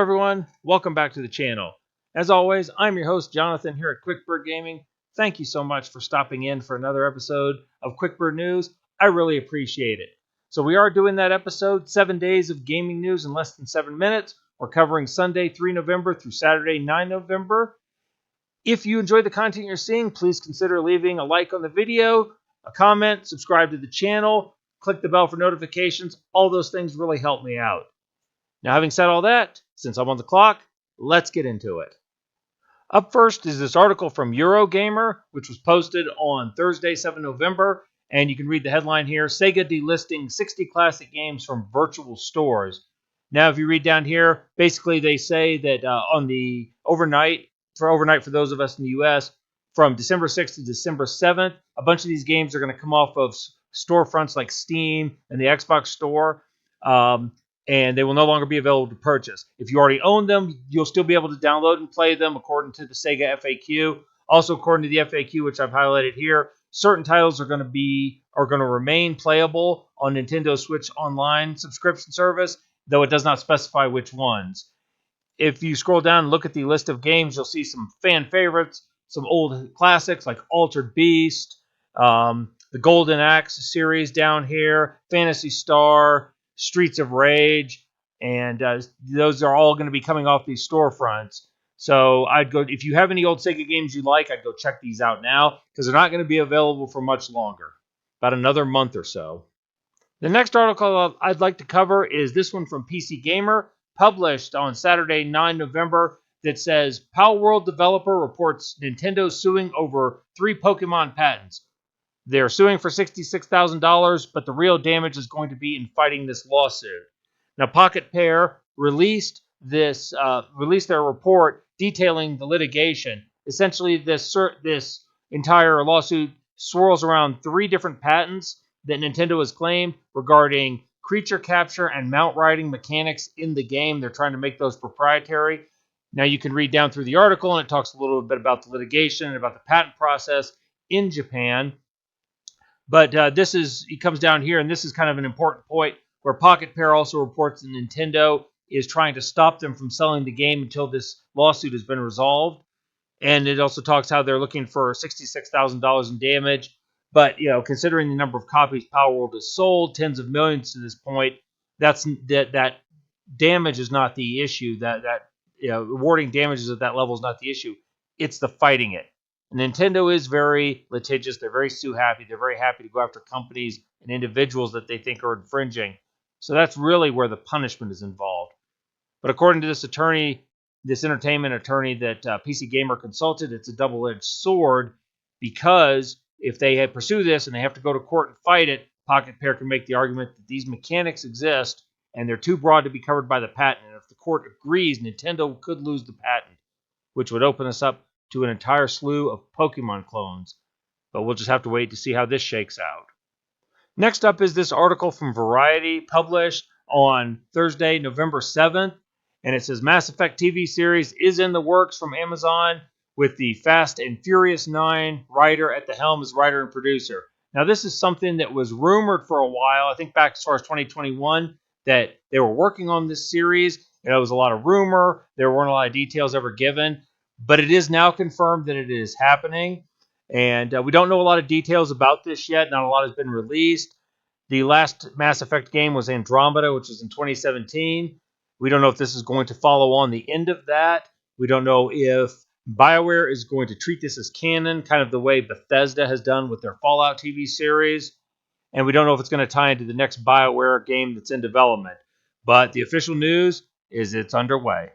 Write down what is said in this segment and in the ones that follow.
everyone, welcome back to the channel. As always, I'm your host Jonathan here at QuickBird Gaming. Thank you so much for stopping in for another episode of QuickBird News. I really appreciate it. So we are doing that episode, 7 days of gaming news in less than 7 minutes. We're covering Sunday 3 November through Saturday 9 November. If you enjoyed the content you're seeing, please consider leaving a like on the video, a comment, subscribe to the channel, click the bell for notifications. All those things really help me out. Now, having said all that, since I'm on the clock, let's get into it. Up first is this article from Eurogamer, which was posted on Thursday, 7 November, and you can read the headline here, Sega delisting 60 classic games from virtual stores. Now, if you read down here, basically they say that on the overnight for those of us in the U.S., from December 6th to December 7th, a bunch of these games are going to come off of storefronts like Steam and the Xbox Store, and they will no longer be available to purchase. If you already own them, you'll still be able to download and play them according to the Sega FAQ. Also, according to the FAQ, which I've highlighted here, certain titles are going to remain playable on Nintendo Switch Online subscription service, though it does not specify which ones. If you scroll down and look at the list of games, you'll see some fan favorites, some old classics like Altered Beast, the Golden Axe series down here, Phantasy Star, Streets of Rage, and those are all going to be coming off these storefronts. So I'd go, if you have any old Sega games you like, I'd go check these out now, because they're not going to be available for much longer, about another month or so. The next article I'd like to cover is this one from PC Gamer, published on Saturday, 9 November, that says, Palworld developer reports Nintendo suing over 3 Pokemon patents. They're suing for $66,000, but the real damage is going to be in fighting this lawsuit. Now, Pocket Pair released their report detailing the litigation. Essentially, this entire lawsuit swirls around 3 different patents that Nintendo has claimed regarding creature capture and mount riding mechanics in the game. They're trying to make those proprietary. Now, you can read down through the article, and it talks a little bit about the litigation and about the patent process in Japan. But it comes down here, and this is kind of an important point, where Pocket Pair also reports that Nintendo is trying to stop them from selling the game until this lawsuit has been resolved. And it also talks how they're looking for $66,000 in damage. But, considering the number of copies Palworld has sold, tens of millions to this point, that damage is not the issue. Awarding damages at that level is not the issue. It's the fighting it. Nintendo is very litigious. They're very sue-happy. They're very happy to go after companies and individuals that they think are infringing. So that's really where the punishment is involved. But according to this attorney, this entertainment attorney that PC Gamer consulted, it's a double-edged sword, because if they pursue this and they have to go to court and fight it, Pocket Pair can make the argument that these mechanics exist and they're too broad to be covered by the patent. And if the court agrees, Nintendo could lose the patent, which would open us up to an entire slew of Pokemon clones. But we'll just have to wait to see how this shakes out. Next up is this article from Variety, published on Thursday, November 7th. And it says, Mass Effect TV series is in the works from Amazon, with the Fast and Furious 9 writer at the helm as writer and producer. Now, this is something that was rumored for a while. I think back as far as 2021, that they were working on this series. There was a lot of rumor. There weren't a lot of details ever given. But it is now confirmed that it is happening. And we don't know a lot of details about this yet. Not a lot has been released. The last Mass Effect game was Andromeda, which was in 2017. We don't know if this is going to follow on the end of that. We don't know if BioWare is going to treat this as canon, kind of the way Bethesda has done with their Fallout TV series. And we don't know if it's going to tie into the next BioWare game that's in development. But the official news is it's underway.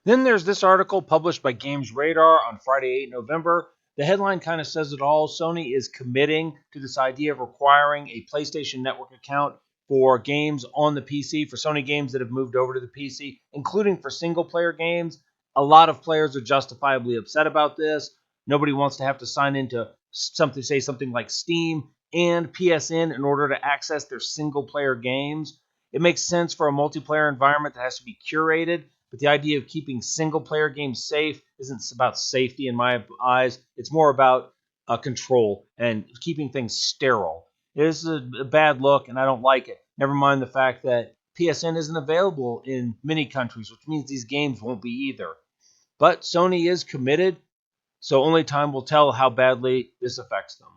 Then there's this article published by Games Radar on Friday, 8 November. The headline kind of says it all. Sony is committing to this idea of requiring a PlayStation Network account for games on the PC, for Sony games that have moved over to the PC, including for single-player games. A lot of players are justifiably upset about this. Nobody wants to have to sign into something like Steam and PSN in order to access their single-player games. It makes sense for a multiplayer environment that has to be curated, but the idea of keeping single-player games safe isn't about safety in my eyes. It's more about control and keeping things sterile. It is a bad look, and I don't like it. Never mind the fact that PSN isn't available in many countries, which means these games won't be either. But Sony is committed, so only time will tell how badly this affects them.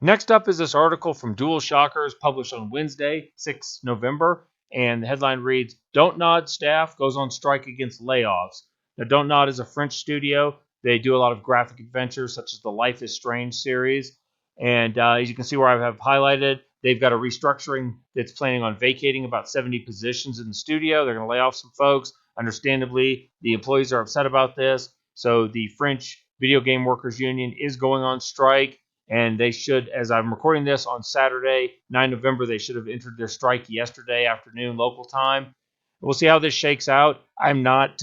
Next up is this article from Dual Shockers published on Wednesday, 6 November, and the headline reads, Don't Nod staff goes on strike against layoffs. Now, Don't Nod is a French studio. They do a lot of graphic adventures such as the Life is Strange series. And as you can see where I have highlighted, they've got a restructuring that's planning on vacating about 70 positions in the studio. They're going to lay off some folks. Understandably, the employees are upset about this. So the French Video Game Workers Union is going on strike. And they should, as I'm recording this on Saturday, 9 November, they should have entered their strike yesterday afternoon local time. We'll see how this shakes out. I'm not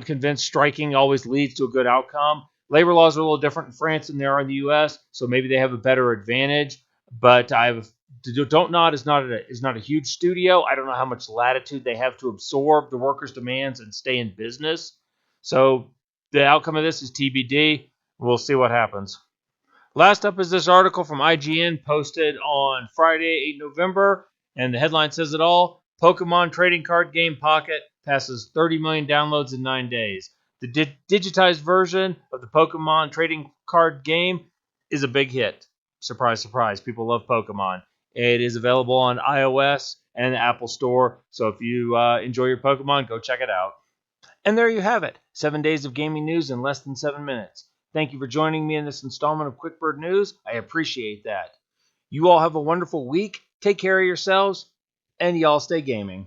convinced striking always leads to a good outcome. Labor laws are a little different in France than they are in the U.S., so maybe they have a better advantage. But Don't Nod is not a huge studio. I don't know how much latitude they have to absorb the workers' demands and stay in business. So the outcome of this is TBD. We'll see what happens. Last up is this article from IGN posted on Friday, 8 November, and the headline says it all. Pokemon trading card game Pocket passes 30 million downloads in 9 days. The digitized version of the Pokemon trading card game is a big hit. Surprise, surprise. People love Pokemon. It is available on iOS and the Apple Store, so if you enjoy your Pokemon, go check it out. And there you have it. 7 days of gaming news in less than 7 minutes. Thank you for joining me in this installment of QuickBird News. I appreciate that. You all have a wonderful week. Take care of yourselves, and y'all stay gaming.